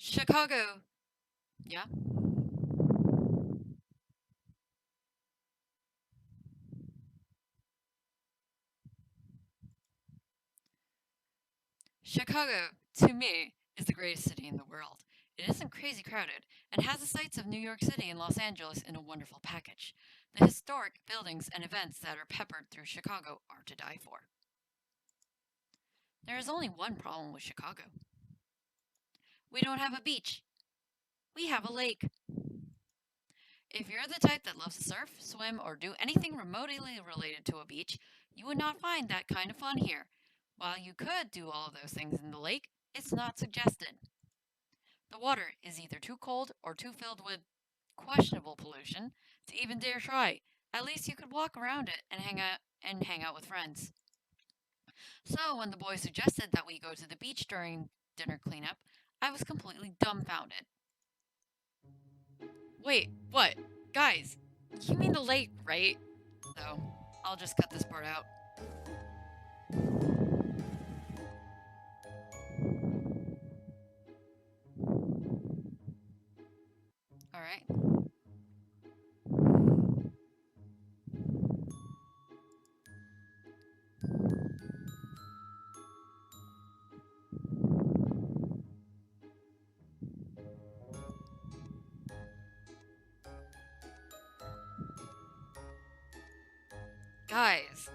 Chicago. Yeah. Chicago, to me, is the greatest city in the world. It isn't crazy crowded and has the sights of New York City and Los Angeles in a wonderful package. The historic buildings and events that are peppered through Chicago are to die for. There is only one problem with Chicago. We don't have a beach. We have a lake. If you're the type that loves to surf, swim, or do anything remotely related to a beach, you would not find that kind of fun here. While you could do all of those things in the lake, it's not suggested. The water is either too cold or too filled with questionable pollution to even dare try. At least you could walk around it and hang out with friends. So when the boys suggested that we go to the beach during dinner cleanup, I was completely dumbfounded. Wait, what? Guys, you mean the lake, right? So, I'll just cut this part out. Alright. Guys.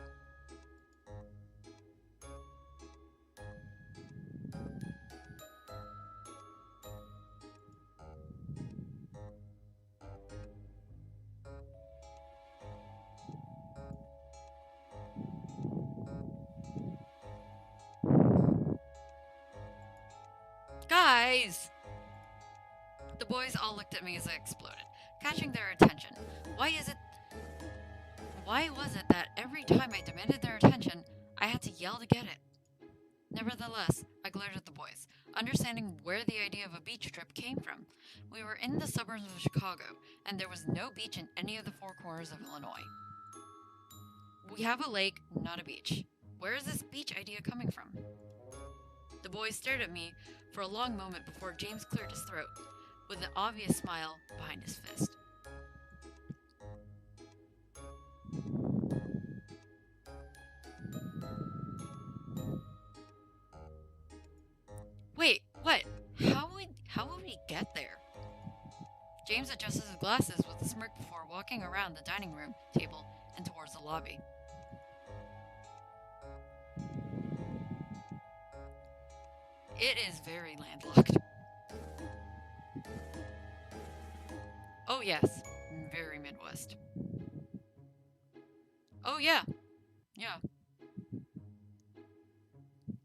Guys! The boys all looked at me as I exploded, catching their attention. Why is it Why was it that every time I demanded their attention, I had to yell to get it? Nevertheless, I glared at the boys, understanding where the idea of a beach trip came from. We were in the suburbs of Chicago, and there was no beach in any of the four corners of Illinois. We have a lake, not a beach. Where is this beach idea coming from? The boys stared at me for a long moment before James cleared his throat, with an obvious smile behind his fist. Wait, what? How would we get there? James adjusted his glasses with a smirk before walking around the dining room table and towards the lobby. It is very landlocked. Oh, yes, very Midwest. Oh, yeah, yeah.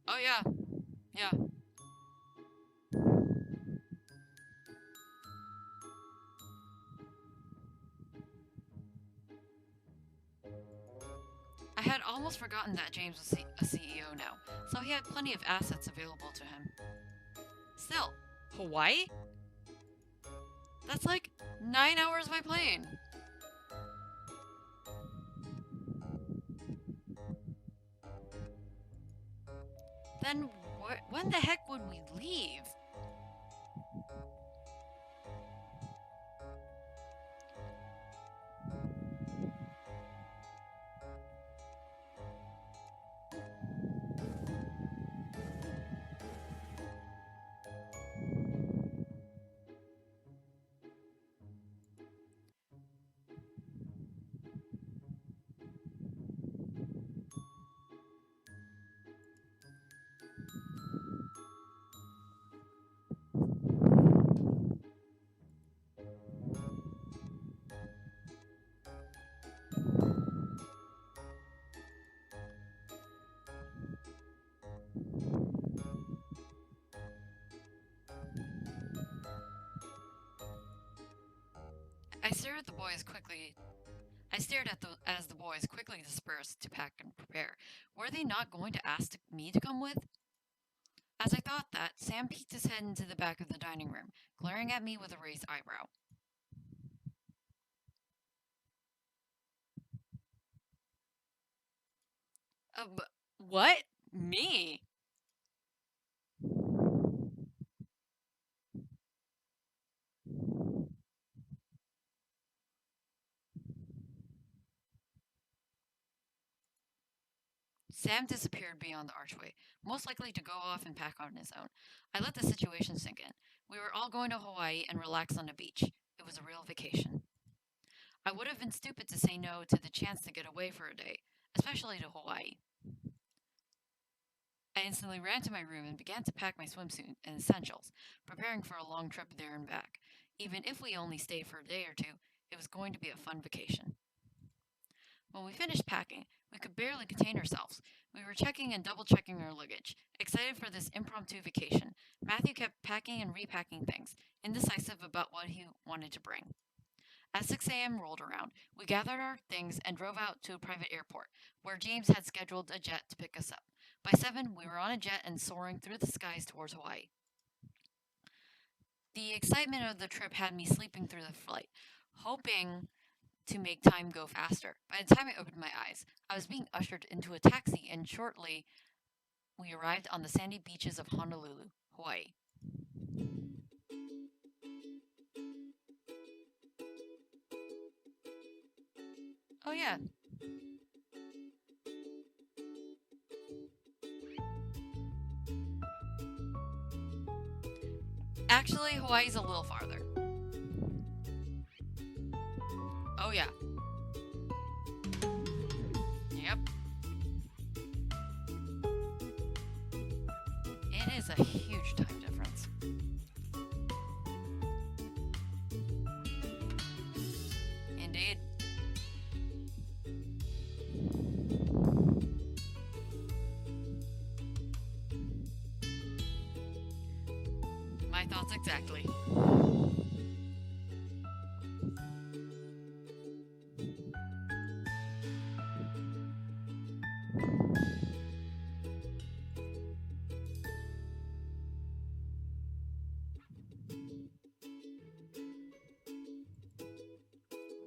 Oh, yeah, yeah. I had almost forgotten that James was a CEO now, so he had plenty of assets available to him. Still, Hawaii? That's like 9 hours by plane. Then when the heck would we leave? I stared at the boys quickly. I stared at as the boys quickly dispersed to pack and prepare. Were they not going to ask me to come with? As I thought that, Sam peeked his head into the back of the dining room, glaring at me with a raised eyebrow. What? Me? Sam disappeared beyond the archway, most likely to go off and pack on his own. I let the situation sink in. We were all going to Hawaii and relax on the beach. It was a real vacation. I would have been stupid to say no to the chance to get away for a day, especially to Hawaii. I instantly ran to my room and began to pack my swimsuit and essentials, preparing for a long trip there and back. Even if we only stayed for a day or two, it was going to be a fun vacation. When we finished packing, we could barely contain ourselves. We were checking and double checking our luggage, excited for this impromptu vacation. Matthew kept packing and repacking things, indecisive about what he wanted to bring. As 6 a.m. rolled around, we gathered our things and drove out to a private airport, where James had scheduled a jet to pick us up. By 7, we were on a jet and soaring through the skies towards Hawaii. The excitement of the trip had me sleeping through the flight, hoping to make time go faster. By the time I opened my eyes, I was being ushered into a taxi, and shortly we arrived on the sandy beaches of Honolulu, Hawaii. Oh, yeah. Actually, Hawaii's a little farther. Oh, yeah. Yep. It is a huge time difference. Indeed. My thoughts exactly.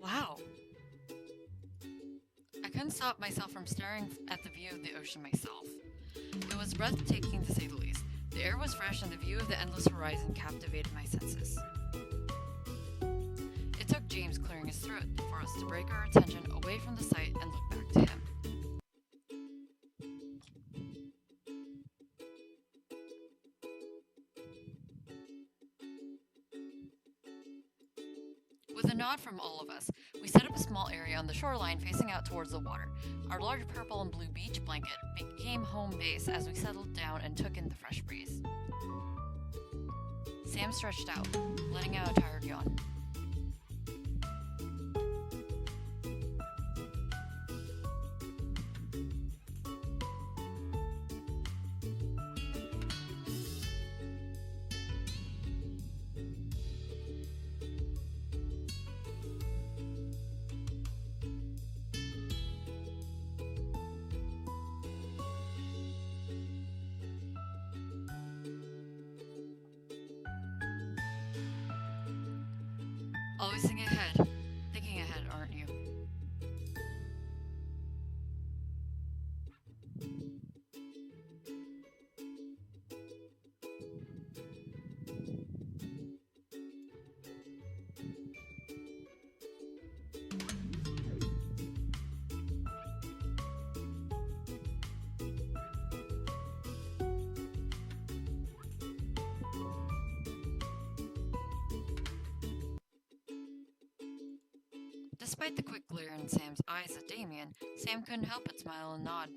Wow. I couldn't stop myself from staring at the view of the ocean myself. It was breathtaking to say the least. The air was fresh and the view of the endless horizon captivated my senses. It took James clearing his throat for us to break our attention away from the sight and look back to him. With a nod from all of us, we set up a small area on the shoreline facing out towards the water. Our large purple and blue beach blanket became home base as we settled down and took in the fresh breeze. Sam stretched out, letting out a tired yawn. Always thinking ahead, aren't you? Despite the quick glare in Sam's eyes at Damien, Sam couldn't help but smile and nod.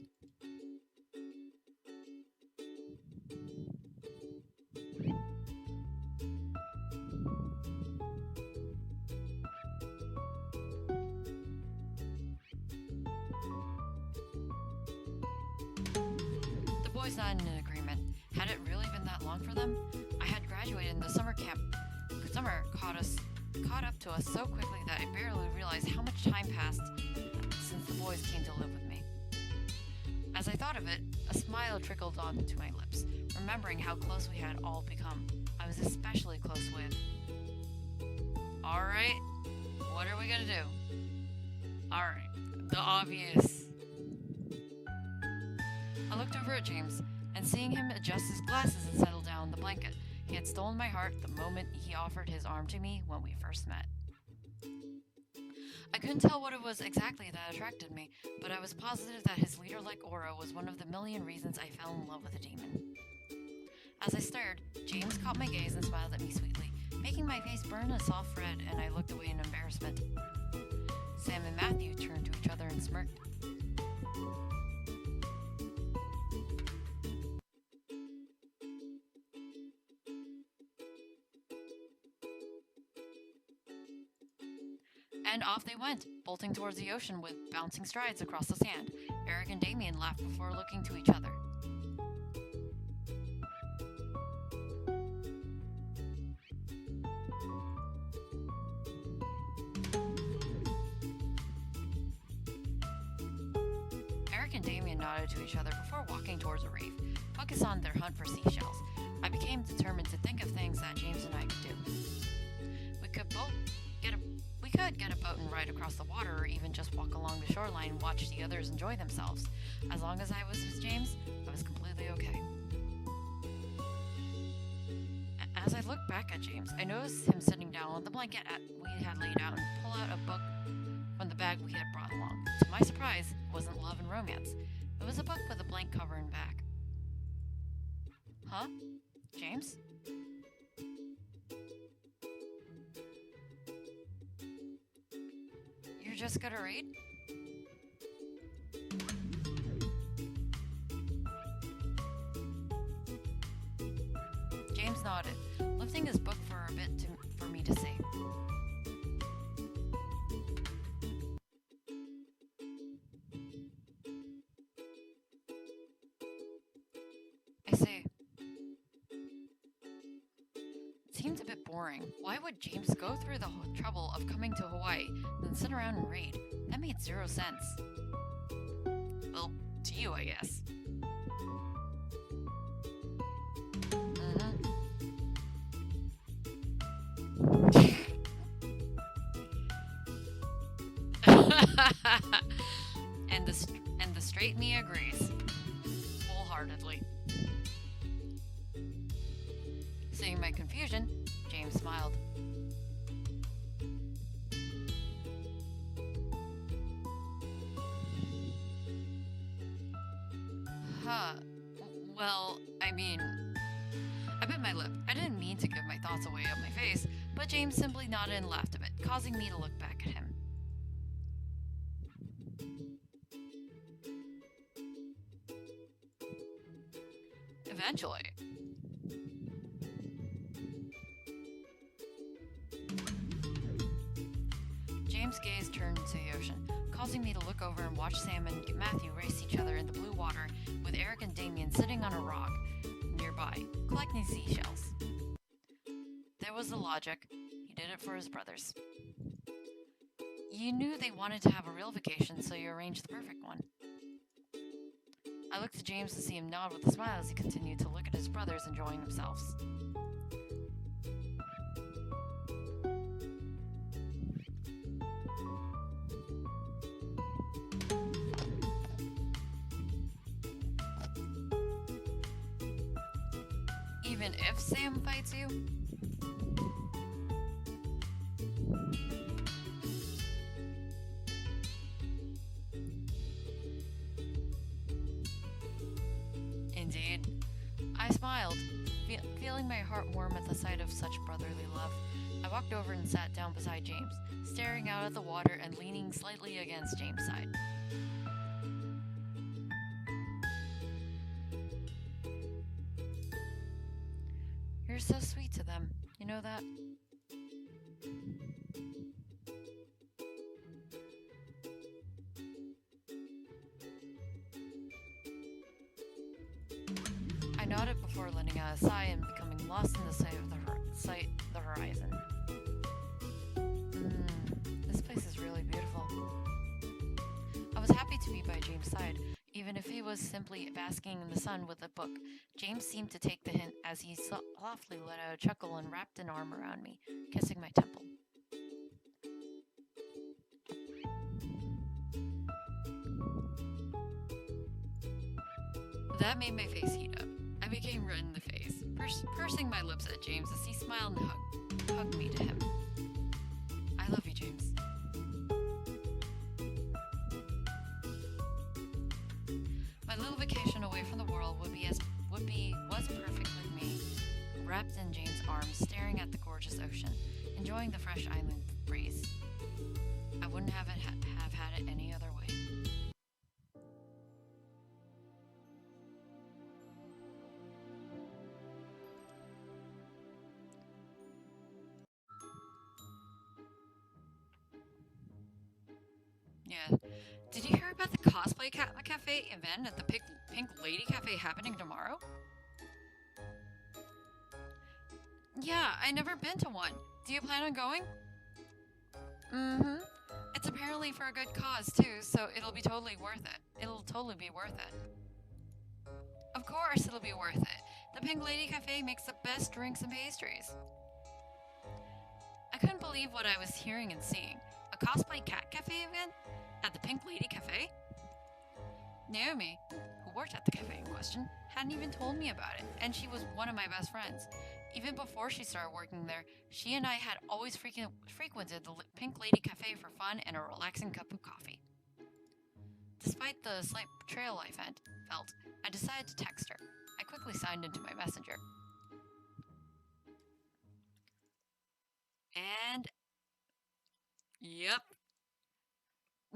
The boys nodded in agreement. Had it really been that long for them? I had graduated and the summer camp. Summer caught up to us so quickly that I barely realized how much time passed since the boys came to live with me. As I thought of it, a smile trickled onto my lips, remembering how close we had all become. I was especially close with. Alright, what are we gonna do? Alright, the obvious. I looked over at James, and seeing him adjust his glasses and settle down on the blanket, he had stolen my heart the moment he offered his arm to me when we first met. I couldn't tell what it was exactly that attracted me, but I was positive that his leader-like aura was one of the million reasons I fell in love with a demon. As I stared, James caught my gaze and smiled at me sweetly, making my face burn a soft red, and I looked away in embarrassment. Sam and Matthew turned to each other and smirked. And off they went, bolting towards the ocean with bouncing strides across the sand. Eric and Damien laughed before looking to each other. Eric and Damien nodded to each other before walking towards a reef, focused on their hunt for seashells. I became determined to think of things that James and I could do. We could get a boat and ride across the water, or even just walk along the shoreline and watch the others enjoy themselves. As long as I was with James, I was completely okay. As I looked back at James, I noticed him sitting down on the blanket we had laid out and pull out a book from the bag we had brought along. To my surprise, it wasn't love and romance. It was a book with a blank cover and back. Huh? James? You're just gonna read? James nodded, lifting his book for a bit for me to see. I see. It seemed a bit boring. Why would James go through the whole trouble of coming to Hawaii, then sit around and read? That made zero sense. Well, to you, I guess. and the straight me agrees, wholeheartedly. Seeing my confusion, James smiled. Huh. Well, I mean, I bit my lip. I didn't mean to give my thoughts away on my face, but James simply nodded and laughed a bit, causing me to look back at him. Eventually. James' gaze turned to the ocean, causing me to look over and watch Sam and Matthew race each other in the blue water, with Eric and Damien sitting on a rock nearby, collecting seashells. There was the logic. He did it for his brothers. You knew they wanted to have a real vacation, so you arranged the perfect one. I looked to James to see him nod with a smile as he continued to look at his brothers enjoying themselves. Even if Sam fights you? Indeed. I smiled, feeling my heart warm at the sight of such brotherly love. I walked over and sat down beside James, staring out at the water and leaning slightly against James' side. You're so sweet to them, you know that? I nodded before letting out a sigh and becoming lost in the sight of the horizon. This place is really beautiful. I was happy to be by James' side, even if he was simply basking in the sun with a book. James seemed to take the hint as he softly let out a chuckle and wrapped an arm around me, kissing my temple. That made my face heat up. I became red in the face, pursing my lips at James as he smiled and hugged me to him. I love you, James. and away from the world was perfect with me, wrapped in Jane's arms, staring at the gorgeous ocean, enjoying the fresh island breeze. I wouldn't have had it any other way. Yeah. Did you hear about the cosplay cafe event at the Pink Lady Cafe happening tomorrow? Yeah, I never been to one. Do you plan on going? Mm-hmm. It's apparently for a good cause too, so it'll be totally worth it. It'll totally be worth it. Of course it'll be worth it. The Pink Lady Cafe makes the best drinks and pastries. I couldn't believe what I was hearing and seeing. A cosplay cat cafe event? At the Pink Lady Cafe? Naomi, who worked at the cafe in question, hadn't even told me about it, and she was one of my best friends. Even before she started working there, she and I had always frequented the Pink Lady Cafe for fun and a relaxing cup of coffee. Despite the slight betrayal I felt, I decided to text her. I quickly signed into my messenger. And... Yep.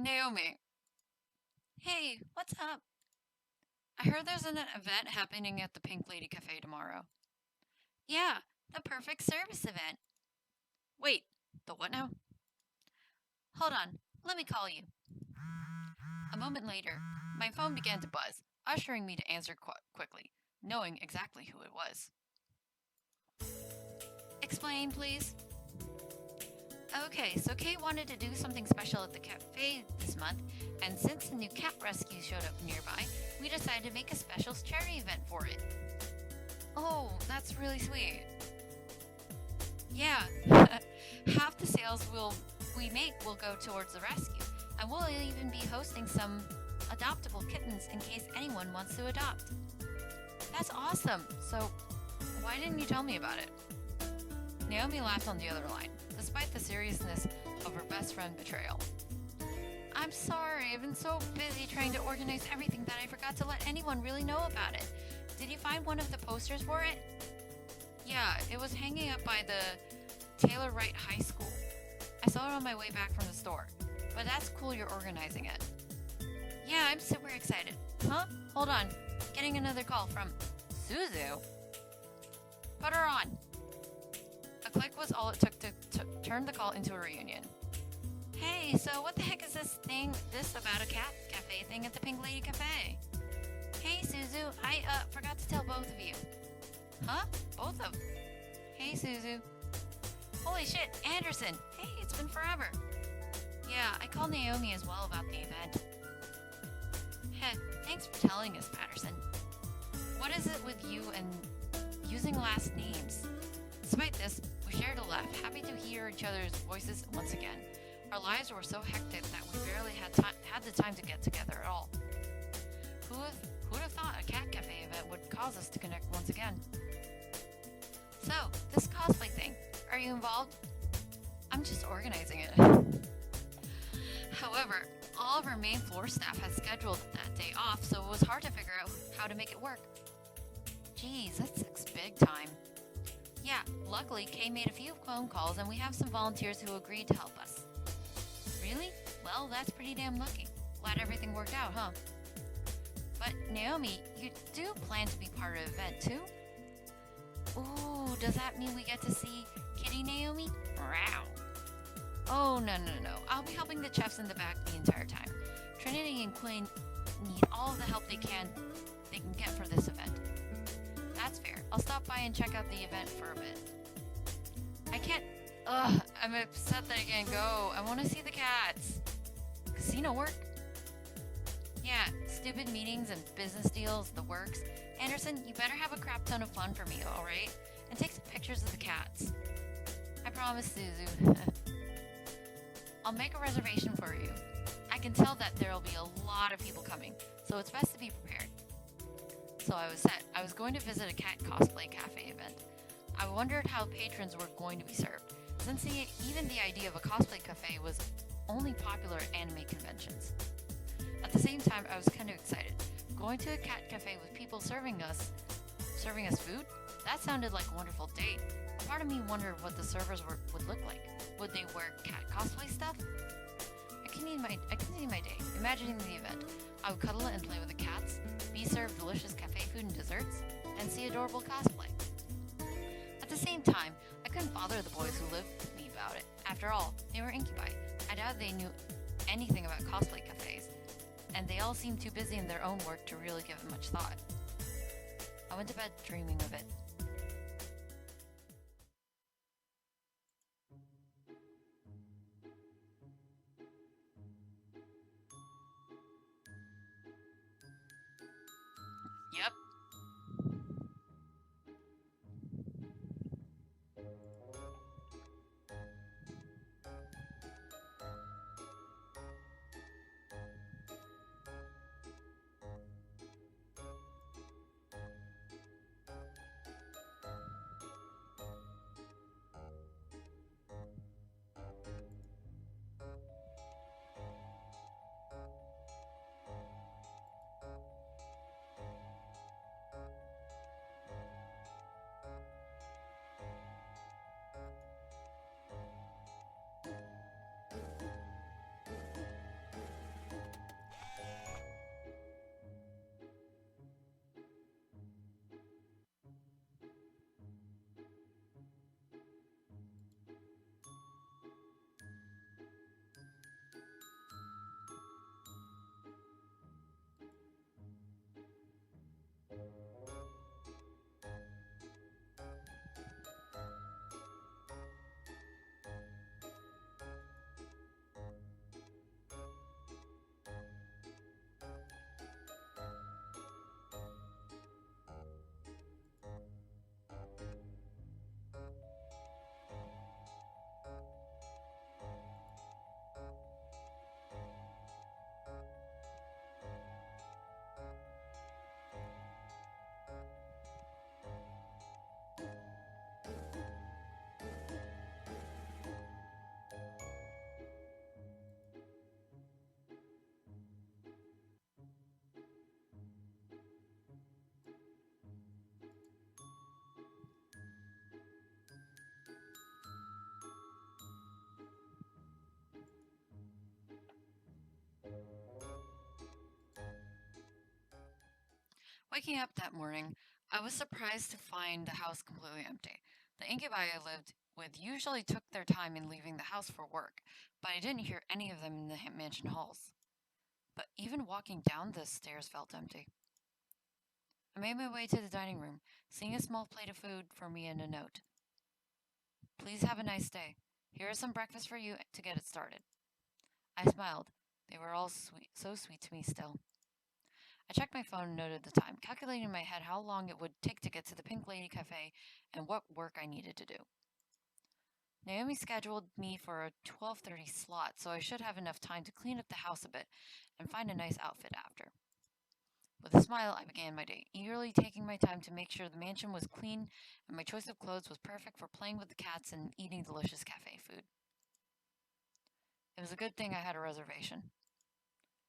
Naomi. Hey, what's up? I heard there's an event happening at the Pink Lady Cafe tomorrow. Yeah, the Purrfect service event. Wait, the what now? Hold on, let me call you. A moment later, my phone began to buzz, ushering me to answer quickly, knowing exactly who it was. Explain, please. Okay, so Kate wanted to do something special at the cafe this month, and since the new cat rescue showed up nearby, we decided to make a special charity event for it. Oh, that's really sweet. Yeah, half the sales we make will go towards the rescue, and we'll even be hosting some adoptable kittens in case anyone wants to adopt. That's awesome. So, why didn't you tell me about it? Naomi laughed on the other line, despite the seriousness of her best friend betrayal. I'm sorry, I've been so busy trying to organize everything that I forgot to let anyone really know about it. Did you find one of the posters for it? Yeah, it was hanging up by the Taylor Wright High School. I saw it on my way back from the store, but that's cool you're organizing it. Yeah, I'm super excited. Huh? Hold on. Getting another call from Suzu. Put her on. A click was all it took to turn the call into a reunion. Hey, so what the heck is this about a cat cafe thing at the Pink Lady Cafe? Hey, Suzu, I forgot to tell both of you. Huh? Both of? Hey, Suzu. Holy shit, Anderson! Hey, it's been forever. Yeah, I called Naomi as well about the event. Heh, thanks for telling us, Patterson. What is it with you and using last names? Despite this, we shared a laugh, happy to hear each other's voices once again. Our lives were so hectic that we barely had the time to get together at all. Who would have thought a cat cafe event would cause us to connect once again? So, this cosplay thing, are you involved? I'm just organizing it. However, all of our main floor staff had scheduled that day off, so it was hard to figure out how to make it work. Geez, that sucks big time. Yeah, luckily Kay made a few phone calls and we have some volunteers who agreed to help us. Really? Well, that's pretty damn lucky. Glad everything worked out, huh? But Naomi, you do plan to be part of the event too? Ooh, does that mean we get to see Kitty Naomi? Wow. Oh, no. I'll be helping the chefs in the back the entire time. Trinity and Quinn need all of the help they can get for this event. That's fair. I'll stop by and check out the event for a bit. I can't... I'm upset that I can't go. I want to see the cats. Casino work? Yeah, stupid meetings and business deals, the works. Anderson, you better have a crap ton of fun for me, alright? And take some pictures of the cats. I promise, Suzu. I'll make a reservation for you. I can tell that there'll be a lot of people coming, so it's best to be prepared. So I was set. I was going to visit a cat cosplay cafe event. I wondered how patrons were going to be served, since even the idea of a cosplay cafe was only popular at anime conventions. At the same time, I was kind of excited. Going to a cat cafe with people serving us food? That sounded like a wonderful date. A part of me wondered what the servers would look like. Would they wear cat cosplay stuff? I continued my day, imagining the event. I would cuddle and play with the cats, be served delicious cafe food and desserts, and see adorable cosplay. At the same time, I couldn't bother the boys who lived with me about it. After all, they were incubi. I doubt they knew anything about cosplay cafes, and they all seemed too busy in their own work to really give it much thought. I went to bed dreaming of it. Yep. Waking up that morning, I was surprised to find the house completely empty. The incubi I lived with usually took their time in leaving the house for work, but I didn't hear any of them in the mansion halls. But even walking down the stairs felt empty. I made my way to the dining room, seeing a small plate of food for me and a note. Please have a nice day. Here is some breakfast for you to get it started. I smiled. They were all sweet, so sweet to me still. I checked my phone and noted the time, calculating in my head how long it would take to get to the Pink Lady Cafe and what work I needed to do. Naomi scheduled me for a 12:30 slot, so I should have enough time to clean up the house a bit and find a nice outfit after. With a smile, I began my day, eagerly taking my time to make sure the mansion was clean and my choice of clothes was perfect for playing with the cats and eating delicious cafe food. It was a good thing I had a reservation.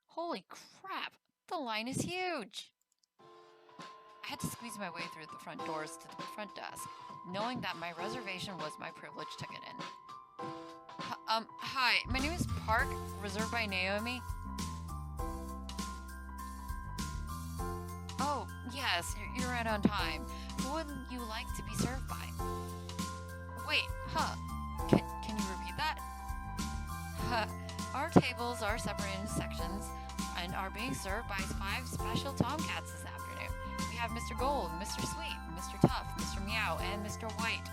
Holy crap! The line is huge! I had to squeeze my way through the front doors to the front desk, knowing that my reservation was my privilege to get in. Hi, my name is Park, reserved by Naomi. Oh, yes, you're right on time. Who would you like to be served by? Wait, can you repeat that? Our tables are separated into sections and are being served by 5 special tomcats this afternoon. We have Mr. Gold, Mr. Sweet, Mr. Tough, Mr. Meow, and Mr. White.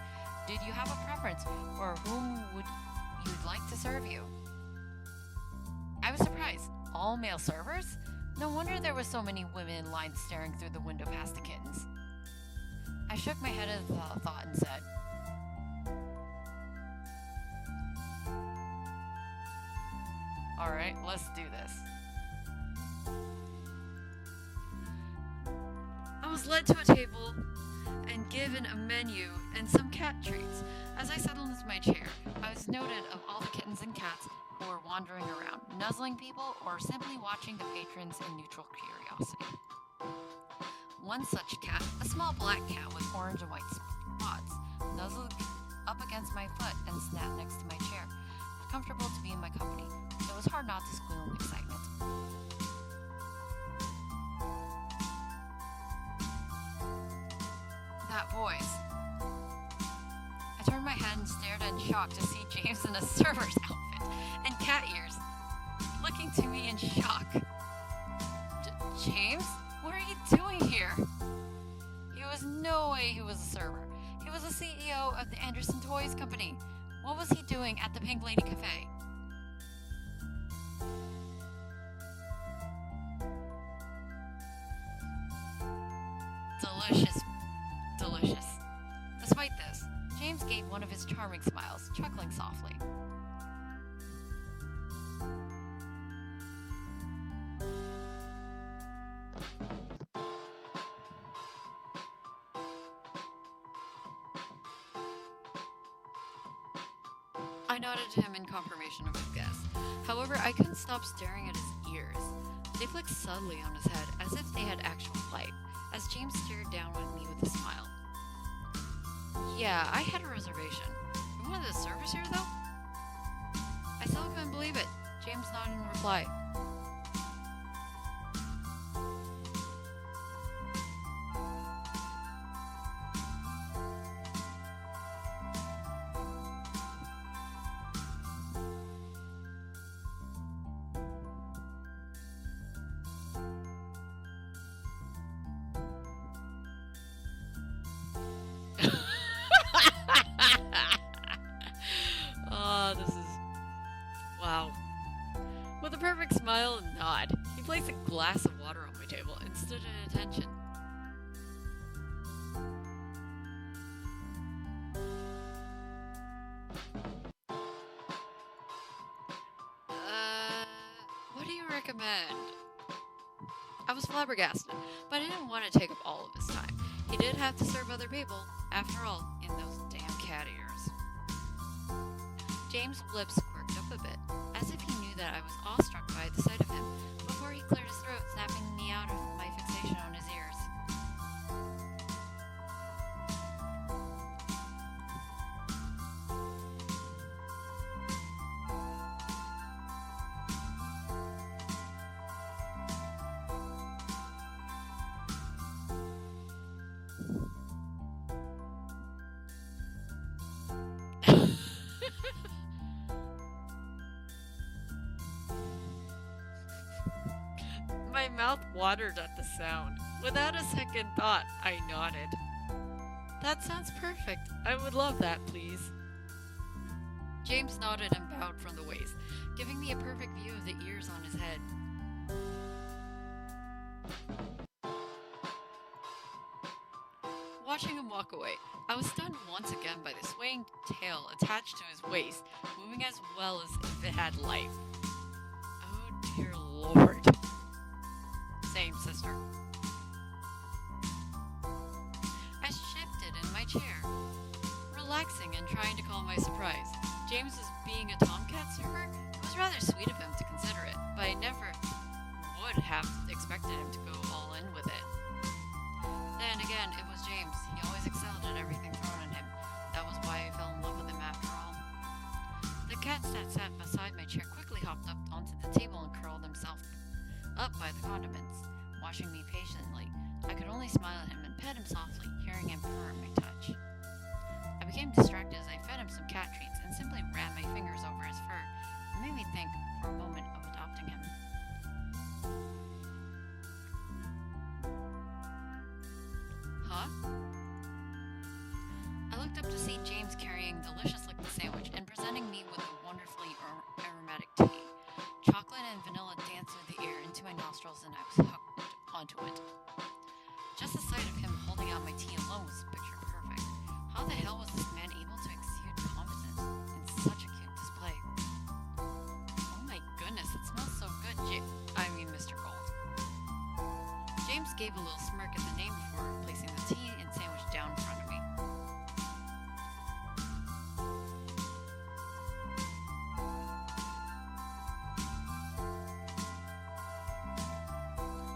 Did you have a preference for whom would you'd like to serve you? I was surprised. All male servers? No wonder there were so many women in line staring through the window past the kittens. I shook my head at the thought and said, Alright, let's do this. I was led to a table and given a menu and some cat treats. As I settled into my chair, I was noted of all the kittens and cats who were wandering around, nuzzling people, or simply watching the patrons in neutral curiosity. One such cat, a small black cat with orange and white spots, nuzzled up against my foot and snapped next to my chair, comfortable to be in my company. It was hard not to squeal in excitement. That voice. I turned my head and stared in shock to see James in a server's outfit and cat ears, looking to me in shock. James? What are you doing here? He was no way he was a server. He was the CEO of the Anderson Toys Company. What was he doing at the Pink Lady Cafe? Delicious. Delicious. Despite this, James gave one of his charming smiles, chuckling softly. I nodded to him in confirmation of his guess. However, I couldn't stop staring at his ears. They flicked subtly on his head, as if they had actual life, as James stared down at me with a smile. Yeah, I had a reservation. You're one of the servers here, though? I still couldn't believe it. James nodded in reply. This is... wow. With a perfect smile and nod, he placed a glass of water on my table and stood at attention. What do you recommend? I was flabbergasted, but I didn't want to take up all of his time. He did have to serve other people, after all, in those damn cat ears. James' lips quirked up a bit, as if he knew that I was awestruck by the sight of him, before he cleared his throat, snapping me out of my fixation on his ears. My mouth watered at the sound. Without a second thought, I nodded. That sounds perfect. I would love that, please. James nodded and bowed from the waist, giving me a perfect view of the ears on his head. Watching him walk away, I was stunned once again by the swaying tail attached to his waist, moving as well as if it had life. Oh dear Lord. Same, sister. I shifted in my chair, relaxing and trying to calm my surprise. James was being a tomcat server. It was rather sweet of him to consider it, but I never would have expected him to go all in with it. Then again, it was James. He always excelled at everything thrown at him. That was why I fell in love with him after all. The cat that sat beside my chair quickly hopped up onto the table and curled himself up by the condiments, watching me patiently. I could only smile at him and pet him softly, hearing him purr at my touch. I became distracted as I fed him some cat treats and simply ran my fingers over his fur. It made me think for a moment of adopting him. Huh? I looked up to see James carrying a delicious-looking sandwich and presenting me with a wonderfully aromatic tea. Chocolate and vanilla danced through the air into my nostrils and I was hooked onto it. Just the sight of him holding out my tea alone was picture perfect. How the hell was this man able to exude confidence in such a cute display? Oh my goodness, it smells so good, Mr. Gold. James gave a little smirk at the name before placing the tea and sandwich down in front of me.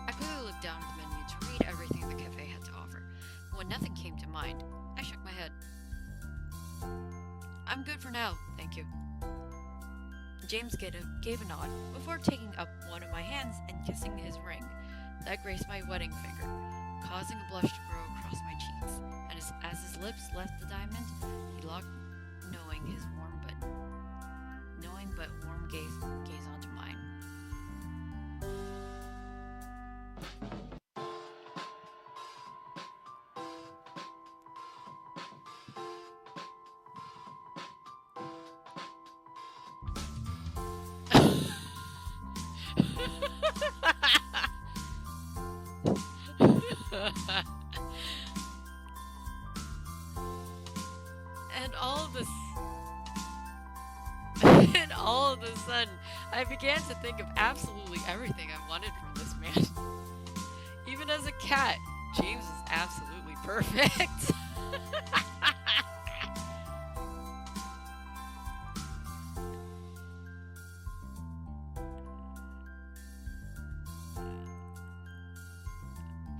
I quickly looked down at the menu to read everything the cafe nothing came to mind. I shook my head. I'm good for now, thank you. James gave a nod before taking up one of my hands and kissing his ring that graced my wedding finger, causing a blush to grow across my cheeks. And as his lips left the diamond, he locked knowing but warm gaze onto mine. And all of a sudden, I began to think of absolutely everything I wanted from this man. Even as a cat, James is absolutely perfect.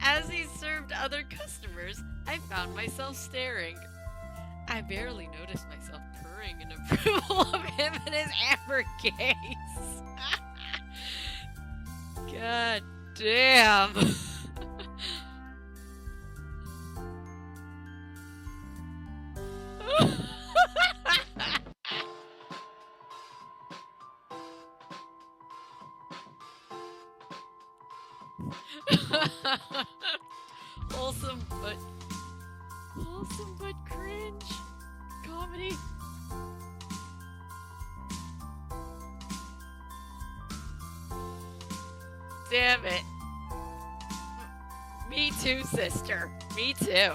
As he served other customers, I found myself staring. I barely noticed myself purring in approval of him and his amber gaze. God damn. Wholesome but cringe comedy. Damn it. Me too, sister. Me too.